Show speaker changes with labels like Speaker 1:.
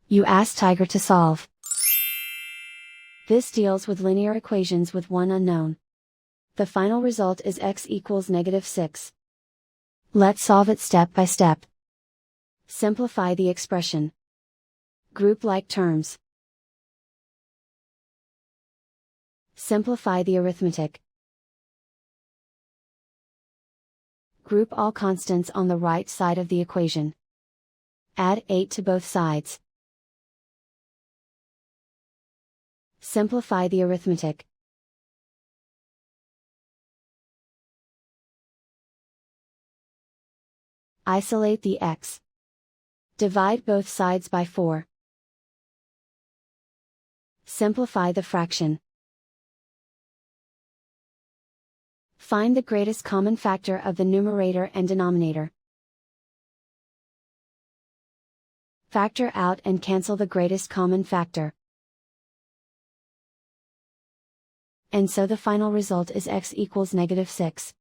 Speaker 1: You ask Tiger to solve. This deals with linear equations with one unknown. The final result is x equals -6. Let's solve it step by step. Simplify the expression. Group like terms. Simplify the arithmetic. Group all constants on the right side of the equation. Add 8 to both sides. Simplify the arithmetic. Isolate the x. Divide both sides by 4. Simplify the fraction. Find the greatest common factor of the numerator and denominator. Factor out and cancel the greatest common factor. And so the final result is x equals -6.